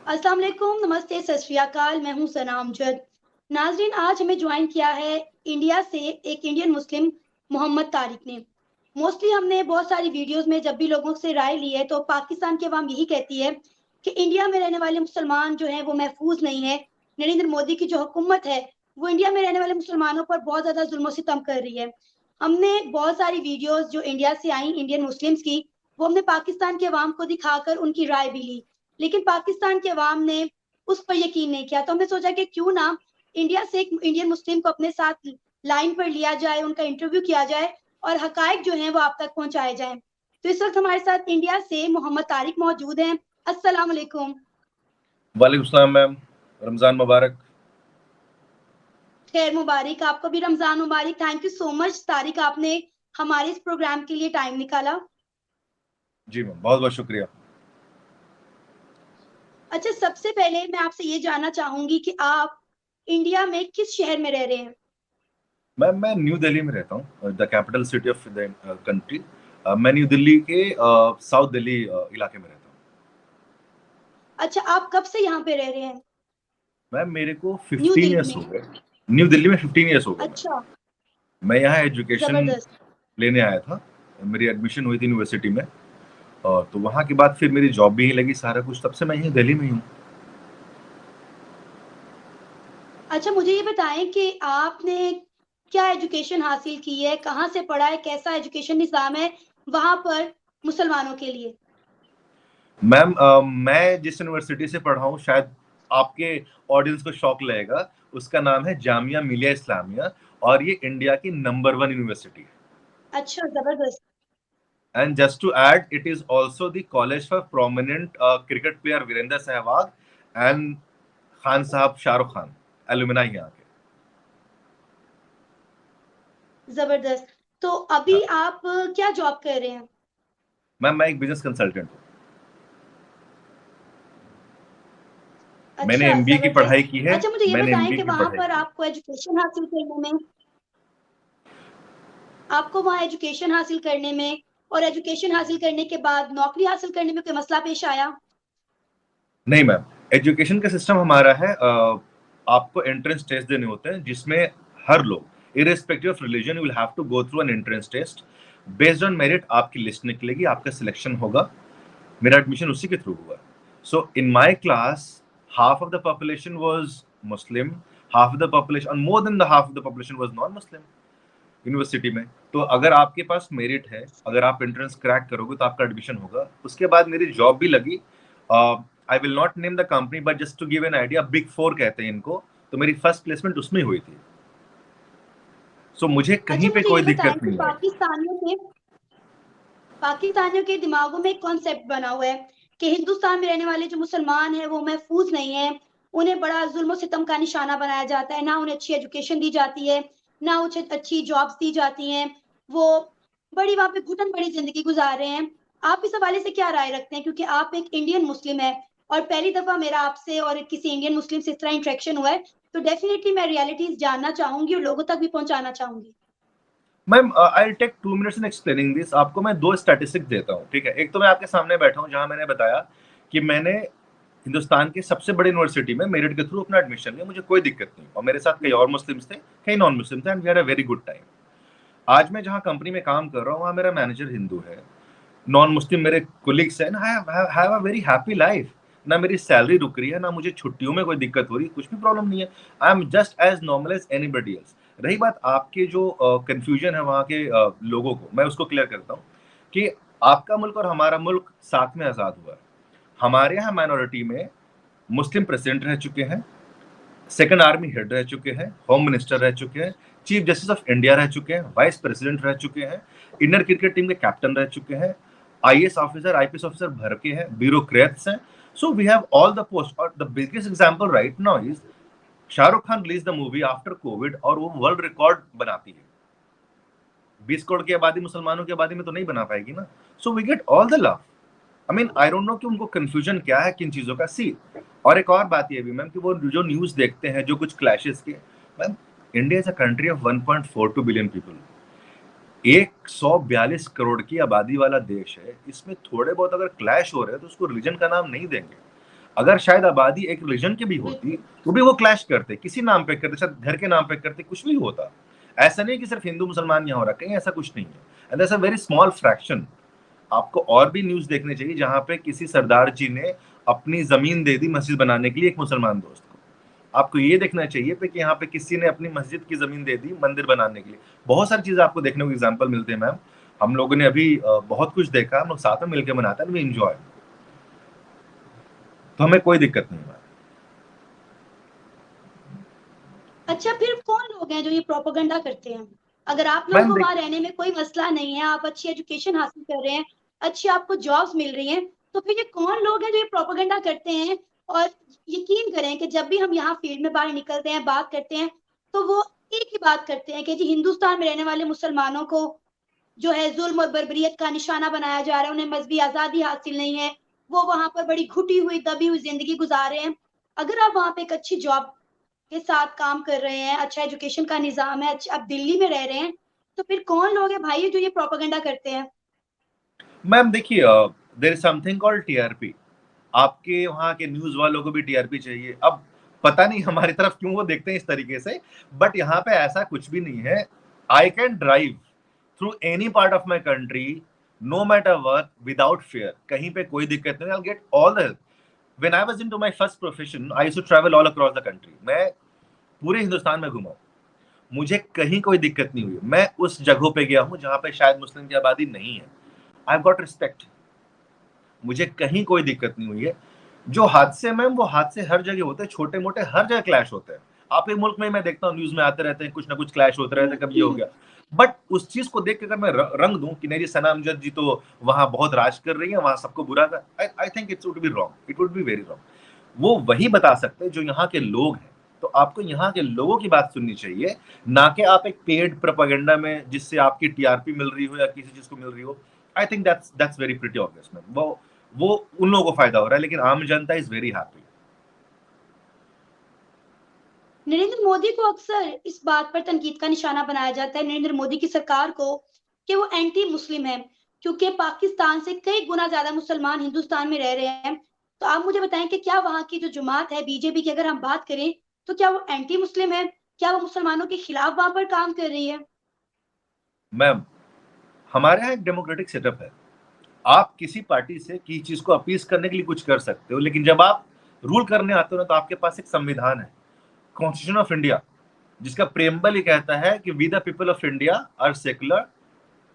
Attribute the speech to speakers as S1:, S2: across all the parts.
S1: अस्सलाम वालेकुम, नमस्ते, सत श्री अकाल। मैं हूँ सना अमजद। नाज़रीन, आज हमें ज्वाइन किया है इंडिया से एक इंडियन मुस्लिम मोहम्मद तारिक ने। मोस्टली हमने बहुत सारी वीडियोज़ में जब भी लोगों से राय ली है, तो पाकिस्तान की अवाम यही कहती है कि इंडिया में रहने वाले मुसलमान जो हैं, वो महफूज़ नहीं है। नरेंद्र मोदी की जो हुकूमत है, वो इंडिया में रहने वाले मुसलमानों पर बहुत ज़्यादा ज़ुल्म-ओ-सितम कर रही है। हमने बहुत सारी वीडियोज़ जो इंडिया से आई इंडियन मुस्लिम्स की, वो हमने पाकिस्तान की अवाम को दिखाकर उनकी राय भी ली। लेकिन पाकिस्तान के अवाम ने उस पर यकीन नहीं किया, तो हमने सोचा कि क्यों ना इंडिया से एक इंडियन मुस्लिम को अपने साथ लाइन पर लिया जाए, उनका इंटरव्यू किया जाए और हकायक जो हैं वो आप तक पहुंचाए जाएं। तो इस वक्त हमारे साथ इंडिया से मोहम्मद तारिक मौजूद हैं। अस्सलाम वालेकुम।
S2: वालेकुम सलाम मैम, रमज़ान मुबारक।
S1: खैर मुबारक, आपको भी रमजान मुबारक। Thank you so much Tariq, आपने हमारे इस प्रोग्राम के लिए टाइम निकाला।
S2: जी मैम, बहुत बहुत शुक्रिया।
S1: अच्छा, सबसे पहले मैं आपसे ये जानना चाहूंगी कि आप इंडिया में किस शहर में रह रहे हैं?
S2: मैम मैं न्यू दिल्ली में रहता हूँ, the capital city of the country. मैं न्यू दिल्ली के साउथ दिल्ली इलाके में रहता हूँ।
S1: अच्छा, आप कब से यहाँ पे रह रहे हैं?
S2: मैम मेरे को
S1: न्यू
S2: 15
S1: दिल्ली
S2: ईयर्स हो
S1: में।
S2: गए। न्यू दिल्ली में 15 ईयर्स हो गए मैम।
S1: अच्छा।
S2: मैं यहाँ एजुकेशन
S1: जबरदस्त।
S2: लेने आया था। मेरी एडमिशन हुई थी यूनिवर्सिटी में, और तो वहाँ के बाद फिर मेरी जॉब भी यहीं लगी, सारा कुछ, तब से मैं यहीं दिल्ली में ही हूँ।
S1: अच्छा, मुझे ये बताएं कि आपने क्या एजुकेशन हासिल की है, कहाँ से पढ़ा है, कैसा एजुकेशन निज़ाम है वहाँ पर मुसलमानों के लिए?
S2: मैम मैं जिस यूनिवर्सिटी से पढ़ा हूँ, शायद आपके ऑडियंस को शॉक लगेगा। उसका नाम है जामिया मिलिया इस्लामिया, और ये इंडिया की नंबर 1 यूनिवर्सिटी है।
S1: अच्छा, जबरदस्त।
S2: And just to add, it is also the college for prominent cricket player Virender Sehwag and Khan Sahab Shahrukh Khan, alumni यहाँ के।
S1: जबरदस्त। तो अभी
S2: हाँ
S1: आप क्या जॉब कर रहे हैं?
S2: मैम, मैं एक बिजनेस कंसल्टेंट हूँ। मैंने
S1: अच्छा,
S2: एमबीए की
S1: जबरदस्त।
S2: पढ़ाई की है।
S1: अच्छा, मुझे ये
S2: मैंने
S1: बताएं
S2: एमबीए
S1: कि
S2: की
S1: वहाँ
S2: पढ़ाई
S1: पर
S2: की है।
S1: आपको एजुकेशन हासिल करने में आपको वहाँ एजुकेशन हासिल करने में और एजुकेशन हासिल करने के बाद नौकरी हासिल करने में कोई मसला पेश आया?
S2: नहीं मैम, एजुकेशन का सिस्टम हमारा है, आपको एंट्रेंस टेस्ट देने होते हैं, जिसमें हर लोग irrespective of religion will have to go through an entrance test. Based on merit आपकी लिस्ट निकलेगी, आपका सिलेक्शन होगा। मेरा एडमिशन उसी के थ्रू हुआ। So in my class, half of the population was Muslim, half of the population, more than the half of the population was non Muslim university में। तो अगर आपके पास मेरिट है, अगर आप एंट्रेंस क्रैक करोगे, तो आपका एडमिशन होगा। उसके बाद मेरी जॉब भी लगी। I will not name the company, but just to give an idea, big four कहते हैं इनको। तो मेरी फर्स्ट प्लेसमेंट उसमें हुई थी। सो मुझे
S1: अच्छा,
S2: कहीं पे
S1: मुझे ये
S2: कोई
S1: बताएं
S2: दिक्कत
S1: कि
S2: नहीं आई।
S1: पाकिस्तानियों के दिमागों में एक कॉन्सेप्ट बना हुआ है कि हिंदुस्तान में रहने वाले जो मुसलमान हैं वो महफूज नहीं है। उन्हें बड़ा जुल्म सितम का निशाना बनाया जाता है, ना उन्हें अच्छी एजुकेशन दी जाती है, ना उन्हें अच्छी जॉब्स दी जाती हैं। वो बड़ी वहाँ पे घुटन बड़ी जिंदगी गुजार रहे हैं। आप इस हवाले से क्या राय रखते हैं, क्योंकि आप एक इंडियन मुस्लिम है और पहली दफा मेरा आपसे और किसी इंडियन मुस्लिम से इस तरह इंटरेक्शन हुआ है, तो डेफिनेटली मैं रियलिटीज जानना चाहूंगी और लोगों तक भी पहुंचाना चाहूंगी।
S2: Ma'am I will take 2 minutes in explaining this. आपको मैं दो स्टैटिस्टिक्स देता हूँ, ठीक है। एक तो मैं आपके सामने बैठा हूँ, जहां मैंने बताया कि मैंने हिंदुस्तान की सबसे बड़ी यूनिवर्सिटी में मेरिट के थ्रू अपना एडमिशन लिया, मुझे कोई दिक्कत नहीं। और मेरे साथ कई और मुस्लिम्स थे, कई नॉन मुस्लिम थे, and we had a very good time. आज मैं जहाँ कंपनी में काम कर रहा हूँ, वहाँ मेरा मैनेजर हिंदू है, नॉन मुस्लिम मेरे कोलिग्स हैं, I have a very happy life. ना मेरी सैलरी रुक रही है, ना मुझे छुट्टियों में कोई दिक्कत हो रही है, कुछ भी प्रॉब्लम नहीं है। I am just as normal as anybody else. रही बात आपके जो कंफ्यूजन है वहाँ के लोगों को, मैं उसको क्लियर करता हूँ कि आपका मुल्क और हमारा मुल्क साथ में आज़ाद हुआ है। हमारे यहाँ माइनॉरिटी में मुस्लिम प्रेसिडेंट रह चुके हैं, सेकंड आर्मी हेड रह चुके हैं, होम मिनिस्टर रह चुके हैं, चीफ जस्टिस ऑफ इंडिया रह चुके हैं, वाइस प्रेसिडेंट रह चुके हैं, इंडियन क्रिकेट टीम के कैप्टन रह चुके हैं, आईएएस ऑफिसर, आईपीएस ऑफिसर भर के हैं, ब्यूरोक्रेट्स हैं। So we have all the post. और the biggest example right now is Shahrukh Khan release the movie after covid, और वो वर्ल्ड रिकॉर्ड बनाती है। 20 करोड़ की आबादी मुसलमानों की आबादी में तो नहीं बना पाएगी ना। So we get all the love. I mean I don't know कि उनको कंफ्यूजन क्या है किन चीजों का। सी, और एक और बात ये भी मैम, कि वो जो न्यूज देखते हैं, जो कुछ क्लैशेस के, ma'am India is a country of 1.42 billion people. 142 crore की आबादी वाला देश है। इसमें थोड़े बहुत अगर क्लैश हो रहे हैं, तो उसको रिलीजन का नाम नहीं देंगे। अगर शायद आबादी एक रिलीजन की भी होती
S1: बिल्कुल।
S2: तो भी वो क्लैश करते, किसी नाम पे करते, शायद घर के नाम पे करते, कुछ भी होता। ऐसा नहीं कि सिर्फ हिंदू मुसलमान यहाँ हो रहा, कहीं ऐसा कुछ नहीं है, and that's a very small fraction. आपको और भी न्यूज देखने चाहिए जहां पे किसी सरदार जी ने अपनी जमीन दे दी मस्जिद बनाने के लिए एक मुसलमान दोस्त को। आपको ये देखना चाहिए कि यहाँ पे किसी ने अपनी मस्जिद की जमीन दे दी मंदिर बनाने के लिए। बहुत सारी चीजें आपको देखने को एग्जाम्पल मिलते हैं मैम। हम लोगों ने अभी बहुत कुछ देखा, हम लोग साथ में मिलकर मनाते हैं, वी एंजॉय, तो हमें कोई दिक्कत नहीं है।
S1: अच्छा, फिर कौन लोग हैं जो ये प्रोपेगेंडा करते हैं? अगर आप लोगों
S2: मैम
S1: को
S2: देख,
S1: वहां रहने में कोई मसला नहीं है, आप अच्छी एजुकेशन हासिल कर रहे हैं, अच्छी आपको जॉब्स मिल रही हैं, तो फिर ये कौन लोग हैं जो ये प्रोपेगेंडा करते हैं? और यकीन करें कि जब भी हम यहाँ फील्ड में बाहर निकलते हैं, बात करते हैं, तो वो एक ही बात करते हैं कि जी हिंदुस्तान में रहने वाले मुसलमानों को जो है जुल्म और बर्बरियत का निशाना बनाया जा रहा है, उन्हें मजहबी आजादी हासिल नहीं है, वो वहां पर बड़ी घुटी हुई दबी हुई जिंदगी गुजार रहे हैं। अगर आप वहां पे एक अच्छी जॉब के साथ काम कर रहे हैं, अच्छा एजुकेशन का निजाम है, अच्छा आप दिल्ली में रह रहे हैं, तो फिर कौन लोग हैं भाई जो ये प्रोपेगेंडा करते हैं?
S2: मैम देखिए, there is something called TRP. आपके वहाँ के न्यूज वालों को भी टीआरपी चाहिए। अब पता नहीं हमारी तरफ क्यों वो देखते हैं इस तरीके से, बट यहाँ पे ऐसा कुछ भी नहीं है। I can drive through any part of my country, no matter work, without fear, कहीं पे कोई दिक्कत नहीं, I get all the help. When I was into my first profession, I used to travel all across the country. मैं पूरे हिंदुस्तान में घुमा, मुझे कहीं कोई दिक्कत नहीं हुई। मैं उस जगहों पे गया हूँ जहाँ पे शायद मुस्लिम की आबादी नहीं है, आई गॉट रिस्पेक्ट, मुझे कहीं कोई दिक्कत नहीं हुई है। जो हादसे मैम, वो हादसे हर जगह होते हैं, छोटे मोटे हर जगह क्लैश होते हैं। आपके मुल्क में मैं देखता हूँ न्यूज में आते रहते हैं, कुछ ना कुछ क्लैश होते रहते हैं, कभी ये हो गया। बट उस चीज को देख के अगर मैं रंग दूं कि नहीं जी सना अमजद जी तो वहां बहुत राज कर रही है, वहां सबको बुरा कर, I think it's would be wrong, it would be very wrong. वो वही बता सकते हैं जो यहाँ के लोग हैं। तो आपको यहाँ के लोगों की बात सुननी चाहिए, ना कि आप एक पेड प्रोपेगेंडा में जिससे आपकी टीआरपी मिल रही हो या किसी चीज को मिल रही हो। I think that's very pretty obvious ma'am. वो उन लोगों को फायदा हो रहा है, लेकिन आम जनता is very happy.
S1: Narendra Modi को अक्सर इस बात पर तनकीद का निशाना बनाया जाता है, नरेंद्र मोदी की सरकार को, कि वो एंटी मुस्लिम है, क्योंकि पाकिस्तान से कई गुना ज्यादा मुसलमान हिंदुस्तान में रह रहे हैं। तो आप मुझे बताएं कि क्या वहां की जो जमात है बीजेपी की, अगर हम बात करें, तो क्या वो एंटी मुस्लिम है? क्या वो मुसलमानों के खिलाफ वहां पर काम कर रही है?
S2: मैम हमारे यहाँ एक डेमोक्रेटिक सेटअप है। आप किसी पार्टी से किसी चीज को अपीज करने के लिए कुछ कर सकते हो, लेकिन जब आप रूल करने आते हो ना, तो आपके पास एक संविधान है, कॉन्स्टिट्यूशन ऑफ इंडिया, जिसका प्रेम्बल ही कहता है कि we the people of India are secular,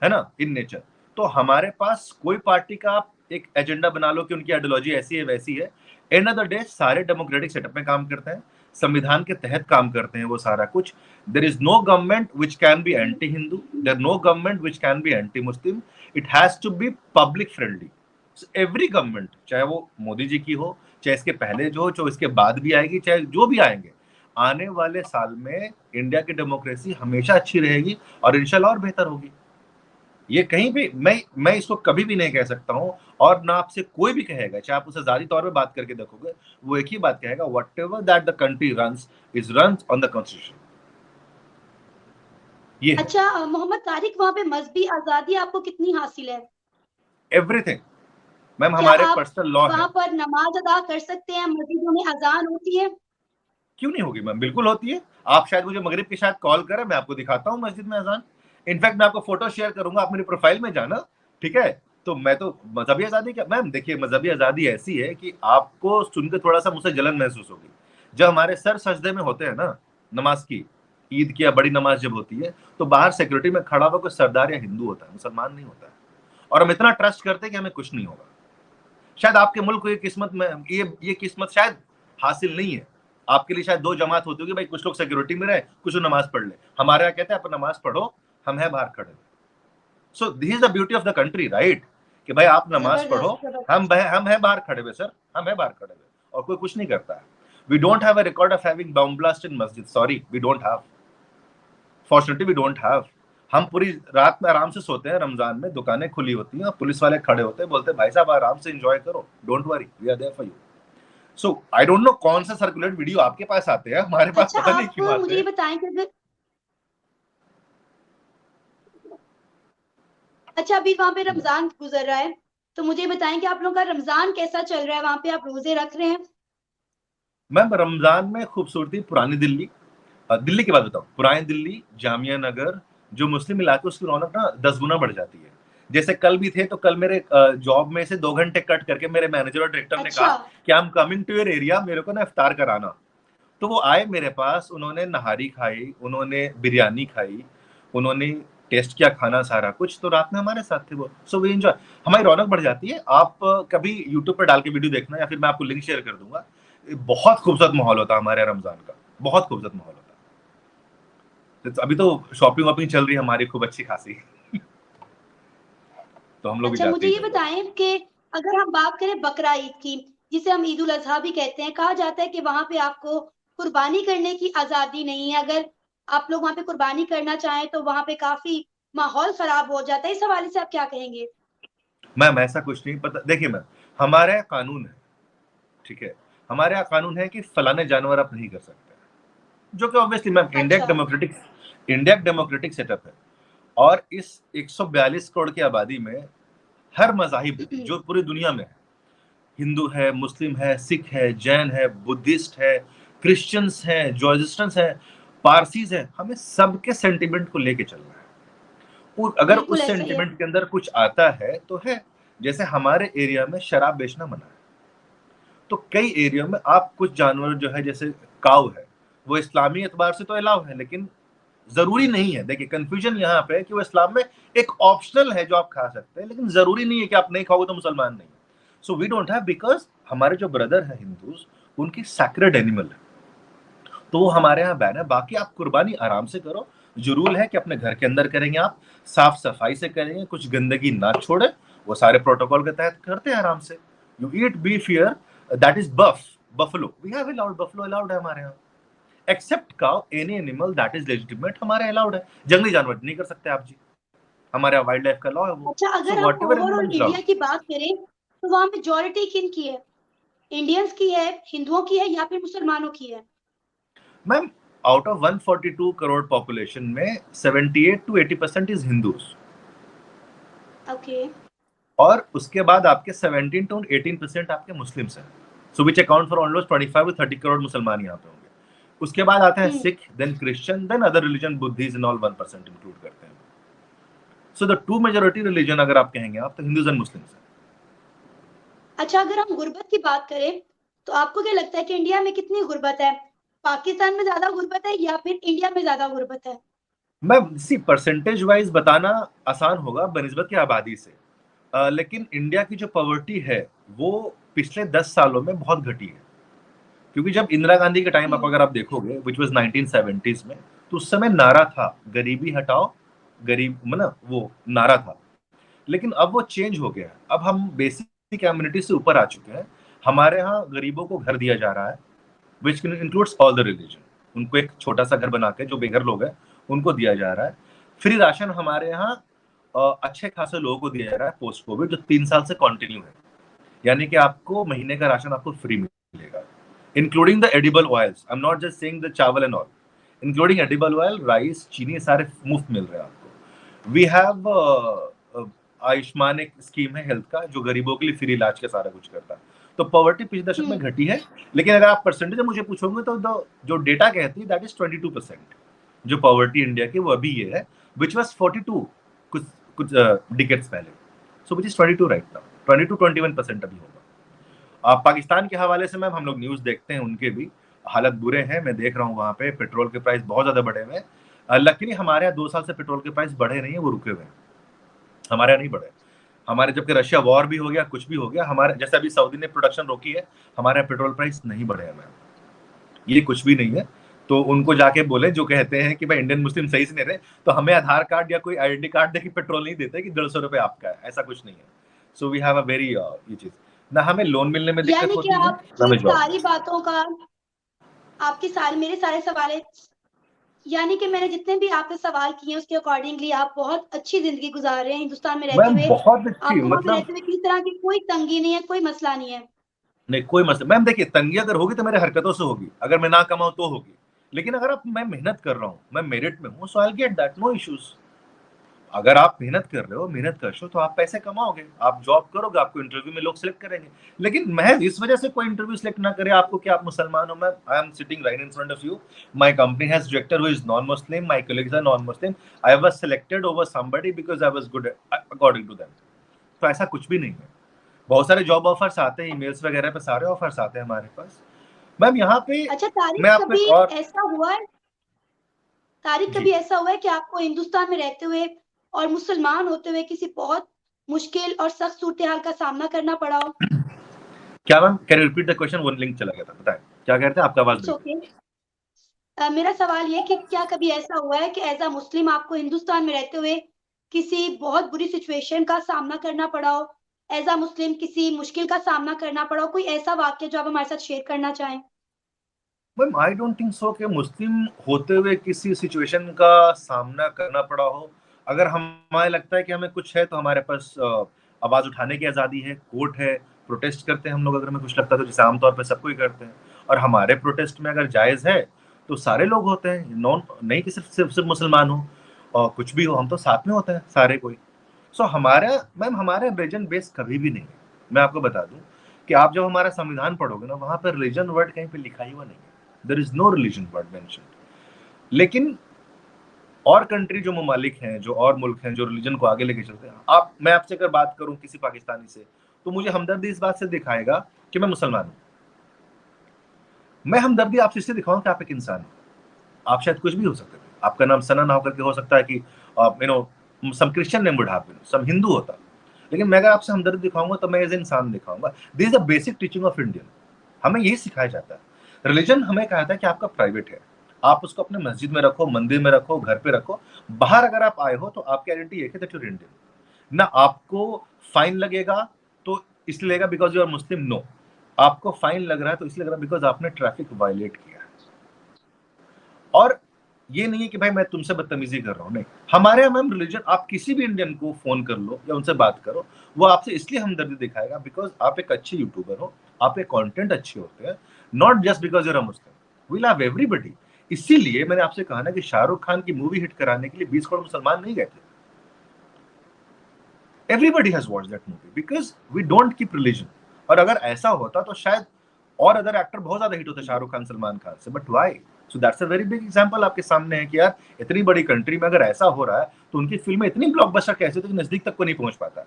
S2: है ना, इन नेचर। तो हमारे पास कोई पार्टी का आप एक एजेंडा बना लो कि उनकी आइडियोलॉजी ऐसी है वैसी है, एंड ऑफ द डे सारे डेमोक्रेटिक सेटअप में काम करते हैं, संविधान के तहत काम करते हैं वो सारा कुछ। There is no government which can be anti Hindu, there no government which can be anti Muslim, it has to be public friendly. Every government, चाहे वो मोदी जी की हो, चाहे इसके पहले जो हो, चाहे इसके बाद भी आएगी, चाहे जो भी आएंगे, आने वाले साल में इंडिया की डेमोक्रेसी हमेशा अच्छी रहेगी और इंशाल्लाह और बेहतर होगी। ये कहीं भी मैं इसको कभी भी नहीं कह सकता हूं, और ना आपसे कोई भी कहेगा, चाहे आप उसे जारी तौर पे बात करके देखोगे, वो एक ही बात कहेगा, what ever that the country runs is runs on the constitution. ये है
S1: अच्छा, मोहम्मद तारिक, वहां पे मजहबी आजादी आपको कितनी हासिल है?
S2: एवरीथिंग। मैम
S1: क्या
S2: हमारे
S1: आप
S2: पर्सनल लॉ है।
S1: वहां पर नमाज अदा कर सकते हैं? मस्जिदों में अजान होती है?
S2: क्यों नहीं होगी मैम, बिल्कुल होती है। आप शायद मुझे मगरिब की शायद कॉल करें, मैं आपको दिखाता हूँ मस्जिद में अजान। इनफैक्ट मैं आपको फोटो शेयर करूंगा, आप मेरी प्रोफाइल में जाना, ठीक है। तो मैं तो मजहबी आजादी क्या मैम, देखिए मजहबी आजादी ऐसी है कि आपको सुनकर थोड़ा सा मुझसे जलन महसूस होगी। जब हमारे सर सजदे में होते हैं ना, नमाज की, ईद की या बड़ी नमाज जब होती है, तो बाहर सिक्योरिटी में खड़ा हुआ कोई सरदार या हिंदू होता है, मुसलमान नहीं होता है। और हम इतना ट्रस्ट करते हैं कि हमें कुछ नहीं होगा। शायद आपके मुल्क को ये किस्मत में, ये किस्मत शायद हासिल नहीं है। आपके लिए शायद दो जमात होती होगी, भाई कुछ लोग सिक्योरिटी में रहे, कुछ लोग नमाज पढ़ ले। हमारे यहाँ कहते हैं आप नमाज पढ़ो, हम है बाहर खड़े। So this is the beauty of the country, right, कि भाई आप नमाज पढ़ो,
S1: जबरदस्त, जबरदस्त।
S2: हम है बाहर खड़े हुए सर, हम है बाहर खड़े हुए, और कोई कुछ नहीं करता है। We don't have a record of having bomb blast in मस्जिद, sorry we don't have, fortunately we don't have. हम पूरी रात में आराम से सोते हैं, रमजान में दुकानें खुली होती हैं और पुलिस वाले खड़े होते हैं, बोलते हैं भाई साहब आराम से एंजॉय करो, don't worry, we are there for you. So I don't know कौन सा सर्कुलेट वीडियो आपके पास आते हैं, हमारे पास
S1: अच्छा,
S2: पता नहीं
S1: आप
S2: क्यों आते
S1: मुझे ये
S2: हैं।
S1: बताएं कि अगर, अच्छा अभी वहां पे रमजान गुजर रहा है, तो मुझे बताएं कि आप लोगों का रमजान कैसा चल रहा है, वहां पे आप रोजे रख रहे हैं?
S2: मैम रमजान में खूबसूरती पुरानी दिल्ली, दिल्ली की बात बताऊं, पुरानी दिल्ली, जामिया नगर, जो मुस्लिम इलाके, उसकी रौनक ना 10 गुना बढ़ जाती है। जैसे कल भी थे, तो कल मेरे जॉब में से 2 घंटे कट करके मेरे मैनेजर और डायरेक्टर ने कहा
S1: अच्छा।
S2: कि I am coming to your area, मेरे को ना इफ्तार कराना। तो वो आए मेरे पास, उन्होंने नहारी खाई, उन्होंने बिरयानी खाई, उन्होंने टेस्ट किया खाना सारा कुछ, तो रात में हमारे साथ थे वो। सो वी एंजॉय, हमारी रौनक बढ़ जाती है। आप कभी यूट्यूब पर डाल के वीडियो देखना, या फिर मैं आपको लिंक शेयर कर दूंगा। बहुत खूबसूरत माहौल होता है हमारे रमजान का, बहुत खूबसूरत माहौल होता है। तो अभी तो शॉपिंग वॉपिंग चल रही है हमारी खूब अच्छी खासी। तो हम लोग भी
S1: अच्छा,
S2: जाते
S1: मुझे
S2: ही
S1: ये
S2: हैं।
S1: बताएं कि अगर हम बात करें बकरा ईद की, जिसे हम ईद उल अजहा भी कहते हैं, कहा जाता है कि वहां पे आपको कुर्बानी करने की आजादी नहीं है। अगर आप लोग वहां पे कुर्बानी करना चाहें तो वहां पे काफी माहौल खराब हो जाता है। इस हवाले से आप क्या कहेंगे?
S2: मैम ऐसा कुछ नहीं पता, देखिए मैम, हमारे यहाँ कानून है, ठीक है, हमारे यहाँ कानून है कि फलाने जानवर आप नहीं कर सकते, जो कि ऑब्वियसली मैम
S1: अच्छा।
S2: इंडिया एक डेमोक्रेटिक सेटअप है। और इस 142 करोड़ की आबादी में हर मजाहिब है जो पूरी दुनिया में है, हिंदू है, मुस्लिम है, सिख है, जैन है, बुद्धिस्ट है, क्रिश्चियंस है, जॉर्जिस्टन्स है, पारसीज है, हमें सबके सेंटिमेंट को लेके चलना है। और अगर
S1: बिल्कुल
S2: उस
S1: ऐसा ही है।
S2: सेंटिमेंट के अंदर कुछ आता है तो है। जैसे हमारे एरिया में शराब बेचना मना है, तो कई एरिया में आप कुछ जानवर जो है, जैसे काऊ है, वो इस्लामी एतबार से तो अलाउ है, लेकिन जरूरी नहीं है। देखिए कंफ्यूजन यहाँ पे है कि वो इस्लाम में एक ऑप्शनल है जो आप खा सकते हैं, लेकिन जरूरी नहीं है कि आप नहीं खाओगे तो मुसलमान नहीं। So we don't have, because हमारे जो ब्रदर है हिंदूज, उनकी सैक्रेड एनिमल है, तो वो हमारे यहाँ बैन है। बाकी आप कुर्बानी आराम से करो, जरूर है कि अपने घर के अंदर करेंगे, आप साफ सफाई से करेंगे, कुछ गंदगी ना छोड़े, वो सारे प्रोटोकॉल के तहत करते हैं आराम से। You eat beef here, that is buffalo, we have allowed, buffalo allowed है हमारे यहाँ। Except cow, any animal that is legitimate हमारे अलाउड है। जंगली जानवर नहीं कर सकते आप जी, हमारे यहाँ वाइल्ड लाइफ का लॉ है वो।
S1: अच्छा,
S2: सो
S1: अगर हम
S2: what ever
S1: overall
S2: animal is
S1: India
S2: allowed.
S1: की बात करें तो वहां मेजोरिटी किन की है? इंडियंस की है, हिंदुओं की है, या फिर मुसलमानों की है?
S2: Ma'am out of 142 crore population में 78 to 80% इज हिंदूज,
S1: ओके।
S2: और उसके बाद आपके 17 to 18% आपके मुस्लिम्स हैं। So which account for almost 25 to 30 crore मुसलमान यहाँ पे होंगे। उसके बाद आते हैं Sikh, then Christian, then other religion, Buddhist and all 1% include करते हैं। So the two majority religion अगर आप कहेंगे आप, तो हिंदूज एंड मुस्लिम्स हैं।
S1: अच्छा, अगर हम गुर्बत की बात करें तो आपको क्या लगता है कि इंडिया में कितनी गुर्बत है? पाकिस्तान में ज्यादा गुर्बत है या फिर इंडिया में ज्यादा गुर्बत है?
S2: मैम सी परसेंटेज वाइज बताना आसान होगा बनिस्बत की आबादी से, लेकिन इंडिया की जो पॉवर्टी है वो पिछले 10 सालों में बहुत घटी है। क्योंकि जब इंदिरा गांधी के टाइम, अगर आप देखोगे, विच वाज 1970s में, तो उस समय नारा था गरीबी हटाओ, गरीब मतलब वो नारा था। लेकिन अब वो चेंज हो गया है, अब हम बेसिक कम्युनिटी से ऊपर आ चुके हैं। हमारे यहाँ गरीबों को घर दिया जा रहा है, which includes all the religion. उनको एक छोटा सा घर बना के, जो बेघर लोग हैं उनको दिया जा रहा है। फ्री राशन हमारे यहाँ अच्छे खासे लोगों को दिया जा रहा है पोस्ट कोविड, जो 3 साल से कंटिन्यू है। यानी कि आपको महीने का राशन आपको फ्री मिलेगा, including the edible oils. I am not just saying the chawal and all, including edible oil, rice, चीनी, सारे मुफ्त मिल रहे हैं आपको। वी हैव आयुष्मान एक स्कीम है हेल्थ का, जो गरीबों के लिए फ्री इलाज का सारा कुछ करता है। तो पॉवर्टी पिछले दशक में घटी है, लेकिन अगर आप परसेंटेज मुझे पूछोगे तो जो डेटा कहती है दैट इज 22%। जो पॉवर्टी इंडिया की वो अभी ये है, विच वाज 42 कुछ कुछ डिकेड्स पहले। सो विच इज 22 राइट नाउ, 22-21% अभी होगा। पाकिस्तान के हवाले से मैम हम लोग न्यूज देखते हैं, उनके भी हालत बुरे हैं। मैं देख रहा हूँ वहां पे पेट्रोल के प्राइस बहुत ज्यादा बढ़े हुए हैं। लकीली हमारे यहाँ 2 साल से पेट्रोल के प्राइस बढ़े नहीं है, वो रुके हुए हैं, हमारे यहाँ नहीं बढ़े। हमारे जबकि रशिया वॉर भी हो गया, कुछ भी हो गया, हमारे जैसे अभी सऊदी ने प्रोडक्शन रोकी है, हमारे यहाँ पेट्रोल प्राइस नहीं बढ़े हैं मैम, ये कुछ भी नहीं है। तो उनको जाके बोले जो कहते हैं कि भाई इंडियन मुस्लिम सही से नहीं रहे, तो हमें आधार कार्ड या कोई आईडेंटिटी कार्ड देके पेट्रोल नहीं देते कि 150 रुपए आपका है, ऐसा कुछ नहीं है। So we have a very ये चीज, ना हमें लोन मिलने में दिक्कत
S1: यानी कि
S2: होती है, ना
S1: आपकी
S2: हमें जॉब
S1: सारी
S2: में।
S1: बातों का, आपके सारे मेरे सारे सवाल, यानी कि मैंने जितने भी आपसे सवाल किए उसके अकॉर्डिंगली आप बहुत अच्छी जिंदगी गुजार रहे हैं हिंदुस्तान में रहते
S2: मैम
S1: हुए।
S2: बहुत अच्छी,
S1: आपको वहां पे
S2: मतलब
S1: रहते हुए किसी तरह की कोई तंगी नहीं है, कोई मसला नहीं है?
S2: नहीं कोई मसला मैम। देखिए तंगी अगर होगी तो मेरे हरकतों से होगी, अगर मैं ना कमाऊं तो होगी, लेकिन अगर मैं मेहनत कर रहा हूँ, मैं मेरिट में हूँ, so I get that, no issues. अगर आप मेहनत कर रहे हो, मेहनत करशो, तो आप पैसे कमाओगे, आप जॉब करोगे, आपको इंटरव्यू में लोग सिलेक्ट करेंगे। लेकिन महज इस वजह से कोई इंटरव्यू सिलेक्ट ना करे आपको कि आप मुसलमान हो। मैं I am sitting right in front of you, my company has director who is non Muslim, my colleagues are non Muslim, I was selected over somebody because I was good according to them. तो ऐसा कुछ भी नहीं है। बहुत सारे job offers आते हैं, ईमेल्स वगैरह पे सारे ऑफर्स आते हैं हमारे पास। मैम यहाँ पे
S1: अच्छा तारिक,
S2: मैं आपको
S1: कभी
S2: एक और
S1: ऐसा हुआ है, तारिक
S2: जी
S1: कभी ऐसा हुआ है कि आपको हिंदुस्तान में रहते हुए और मुसलमान होते हुए किसी बहुत मुश्किल और सख्त सूरत हाल का सामना करना पड़ा हो?
S2: क्या ma'am, can you repeat the question? One link चला गया था, बताएं क्या कह रहे थे, आपका आवाज
S1: इट्स
S2: ब्रेक।
S1: ओके। मेरा सवाल ये कि क्या कभी ऐसा हुआ है कि एज अ मुस्लिम आपको हिंदुस्तान में रहते हुए किसी बहुत बुरी सिचुएशन का सामना करना पड़ा हो, एज अ मुस्लिम किसी मुश्किल का सामना करना पड़ा हो, कोई ऐसा वाक्य जो आप हमारे साथ शेयर करना चाहें?
S2: Ma'am I don't think so कि मुस्लिम होते हुए किसी सिचुएशन का सामना करना पड़ा हो। अगर हमें लगता है कि हमें कुछ है तो हमारे पास आवाज उठाने की आज़ादी है, कोर्ट है, प्रोटेस्ट करते हैं हम लोग अगर हमें कुछ लगता है तो, जैसे आमतौर पर सब कोई करते हैं। और हमारे प्रोटेस्ट में अगर जायज़ है तो सारे लोग होते हैं, नॉन नहीं कि सिर्फ मुसलमान हो और कुछ भी हो, हम तो साथ में होते हैं सारे कोई। सो हमारा मैम हमारा रिलीजन बेस कभी भी नहीं है। मैं आपको बता दूं कि आप जब हमारा संविधान पढ़ोगे ना, वहां पर रिलीजन वर्ड कहीं पे लिखा ही हुआ नहीं है। There is no religion word mentioned. लेकिन और कंट्री जो ममालिक हैं, जो और मुल्क हैं जो रिलीजन को आगे लेके चलते हैं, आप मैं आपसे अगर बात करूं किसी पाकिस्तानी से, तो मुझे हमदर्दी इस बात से दिखाएगा कि मैं मुसलमान हूं। मैं हमदर्दी आपसे इससे दिखाऊं कि आप एक इंसान हो। आप शायद कुछ भी हो सकते थे, आपका नाम सना ना होकर के हो सकता है कि you know some Christian name would have been, some Hindu होता। लेकिन मैं अगर आपसे हमदर्द दिखाऊंगा तो मैं एज इंसान दिखाऊंगा। This is the basic teaching of Indian. हमें यही सिखाया जाता है। रिलीजन हमें कहा था कि आपका प्राइवेट है, आप उसको अपने मस्जिद में रखो, मंदिर में रखो, घर पे रखो। बाहर अगर आप आए हो तो आपकी आइडेंटिटी एक है, दैट यू आर इंडियन। ना आपको फाइन लगेगा तो इसलिए लगेगा because you are Muslim, no. आपको फाइन लग रहा है तो इसलिए लग रहा है बिकॉज आपने ट्रैफिक वायलेट किया है। और ये नहीं है कि भाई मैं तुमसे बदतमीजी कर रहा हूं, नहीं। हमारे यहाँ मैम रिलीजन, आप किसी भी इंडियन को फोन कर लो या उनसे बात करो, वो आपसे इसलिए हमदर्दी दिखाएगा बिकॉज आप एक अच्छे यूट्यूबर हो, आपके कंटेंट अच्छे होते हैं, not just because you're a Muslim. We love everybody. इसीलिए मैंने आपसे कहा ना कि शाहरुख खान की मूवी हिट कराने के लिए 20 करोड़ मुसलमान नहीं गए थे। Everybody has watched that movie because we don't keep religion. और अगर ऐसा होता तो शायद और अदर एक्टर बहुत ज्यादा हिट होते शाहरुख खान, सलमान खान से, but why? So that's a very big example आपके सामने है कि यार इतनी बड़ी कंट्री में अगर ऐसा हो रहा है तो उनकी फिल्में इतनी ब्लॉकबस्टर कैसे होती है कि नजदीक तक को नहीं पहुंच पाता।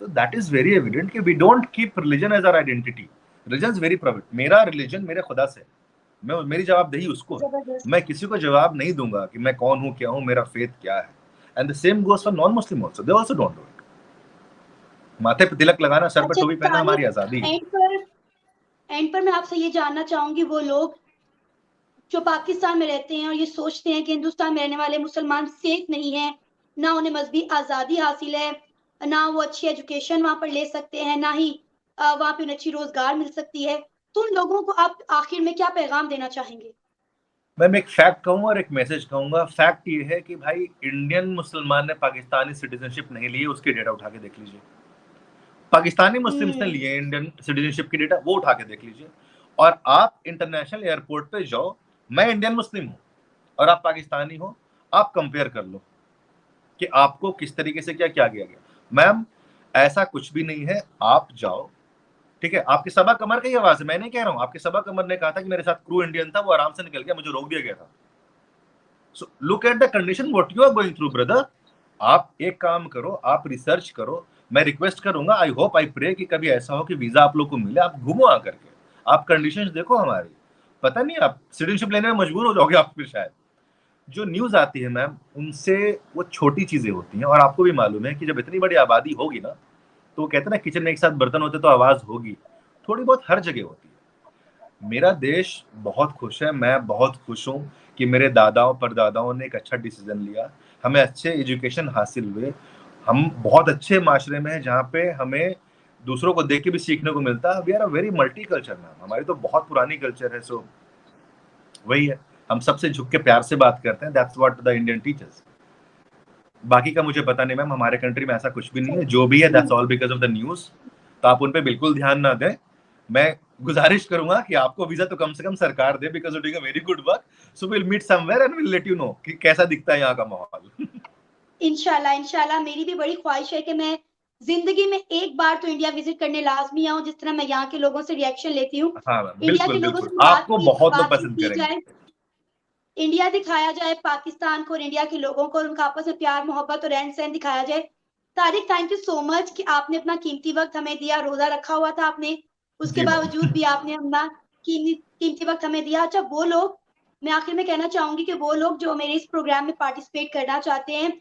S2: So that is very evident कि we don't keep religion as our identity. Religion is very private. मेरा रिलीजन मेरे खुदा से, मैं मेरी जवाबदेही उसको है।
S1: जबरदस्त।
S2: मैं किसी को जवाब नहीं दूंगा कि मैं कौन हूं, क्या हूं, मेरा फेथ क्या है। And the same goes for non Muslim also, they also don't do it. माथे पे तिलक लगाना, सर पे
S1: अच्छा
S2: टोपी पहनना हमारी
S1: तारिक,
S2: आजादी है।
S1: एंड पर मैं आपसे ये जानना चाहूंगी, वो लोग जो पाकिस्तान में रहते हैं और ये सोचते हैं कि हिंदुस्तान में रहने वाले मुसलमान सेफ नहीं है, ना उन्हें मजहबी आज़ादी हासिल है, ना वो अच्छी एजुकेशन वहां पर ले सकते हैं, ना ही वहां पे उन्हें अच्छी रोजगार मिल सकती है, तो उन लोगों को आप आखिर में क्या पैगाम देना चाहेंगे?
S2: मैं एक फैक्ट कहूंगा और एक मैसेज कहूंगा। फैक्ट ये है कि भाई इंडियन मुसलमान ने पाकिस्तानी सिटीजनशिप नहीं ली है, उसके डेटा उठा के देख लीजिए। पाकिस्तानी मुस्लिम्स ने लिए इंडियन सिटीजनशिप की डेटा, वो उठा के देख लीजिए। और आप इंटरनेशनल एयरपोर्ट पे जाओ, मैं इंडियन मुस्लिम हूं और आप पाकिस्तानी हो, आप कंपेयर कर लो कि आपको किस तरीके से क्या क्या किया गया। मैम ऐसा कुछ भी नहीं है, आप जाओ, ठीक है। आपके सबा कमर का ही आवाज है, मैं नहीं कह रहा हूं। आपके सबा कमर ने कहा था कि मेरे साथ क्रू इंडियन था, वो आराम से निकल गया, मुझे रोक दिया गया था। So look at the condition what you are going through brother. आप एक काम करो, आप रिसर्च करो। मैं रिक्वेस्ट करूंगा, आई होप आई प्रे कि कभी ऐसा हो कि वीजा आप लोग को मिले, आप घूमो आकर के, आप कंडीशंस देखो हमारी। पता नहीं आप सिटीजनशिप लेने में मजबूर हो जाओगे आप फिर शायद। जो न्यूज आती है मैम, उनसे वो छोटी चीजें होती हैं। और आपको भी मालूम है कि जब इतनी बड़ी आबादी होगी ना, तो वो कहते हैं ना किचन में एक साथ बर्तन होते तो आवाज होगी। थोड़ी बहुत हर जगह होती है। मेरा देश बहुत खुश है, मैं बहुत खुश हूं कि मेरे दादाओं परदादाओं ने एक अच्छा डिसीजन लिया, हमें अच्छे एजुकेशन हासिल हुए, हम बहुत अच्छे माशरे में हैं जहाँ पे हमें दूसरों को देख के भी सीखने को मिलता है। We are a very multi culture ma'am, हमारी तो बहुत पुरानी कल्चर है। सो वही है, हम सबसे झुक के प्यार से बात करते हैं। That's what the Indian teachers. बाकी का मुझे पता नहीं मैम, हमारे कंट्री में ऐसा कुछ भी नहीं है। जो भी है that's all because of the news. तो आप उन पे बिल्कुल ध्यान ना दें। मैं गुजारिश करूंगा कि आपको वीजा तो कम से कम सरकार दे, because you doing a very good work. So will meet somewhere and will let you know कि कैसा दिखता है यहाँ का माहौल।
S1: इंशाल्लाह इंशाल्लाह मेरी भी बड़ी ख्वाहिश है कि मैं जिंदगी में एक बार तो इंडिया विजिट करने लाजमी आऊं, जिस तरह मैं यहाँ के लोगों से रिएक्शन लेती हूँ।
S2: हाँ मैम,
S1: इंडिया
S2: बिल्कुल
S1: के लोगों
S2: बिल्कुल,
S1: से
S2: आपको बहुत लोग
S1: बातचीत
S2: पसंद
S1: की
S2: करेंगे।
S1: जाए, इंडिया दिखाया जाए पाकिस्तान को और इंडिया के लोगों को, और उनका आपस में प्यार मोहब्बत और रहन सहन दिखाया जाए। Tariq, thank you so much कि आपने अपना कीमती वक्त हमें दिया। रोजा रखा हुआ था आपने, उसके
S2: जी मैम।
S1: बावजूद भी आपने अपना कीमती वक्त हमें दिया। अच्छा, वो लोग, मैं आखिर में कहना चाहूंगी कि वो लोग जो मेरे इस प्रोग्राम में पार्टिसिपेट करना चाहते हैं,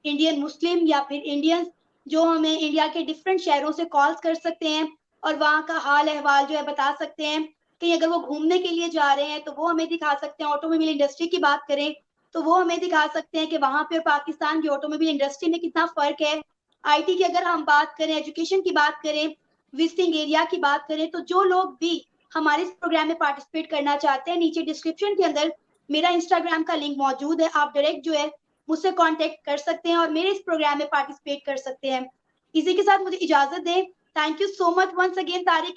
S1: इंडियन मुस्लिम या फिर इंडियंस, जो हमें इंडिया के डिफरेंट शहरों से कॉल्स कर सकते हैं और वहाँ का हाल अहवाल जो है बता सकते हैं। कहीं अगर वो घूमने के लिए जा रहे हैं तो वो हमें दिखा सकते हैं। ऑटोमोबाइल इंडस्ट्री की बात करें तो वो हमें दिखा सकते हैं कि वहां पे पाकिस्तान की ऑटोमोबाइल इंडस्ट्री में कितना फर्क है। आईटी की अगर हम बात करें, एजुकेशन की बात करें, विजिटिंग एरिया की बात करें, तो जो लोग भी हमारे इस प्रोग्राम में पार्टिसिपेट करना चाहते हैं, नीचे डिस्क्रिप्शन के अंदर मेरा इंस्टाग्राम का लिंक मौजूद है। आप डायरेक्ट जो है मुझसे कांटेक्ट कर सकते हैं और मेरे इस प्रोग्राम में पार्टिसिपेट कर सकते हैं। इसी के साथ मुझे इजाजत दें। Thank you so much once again Tariq.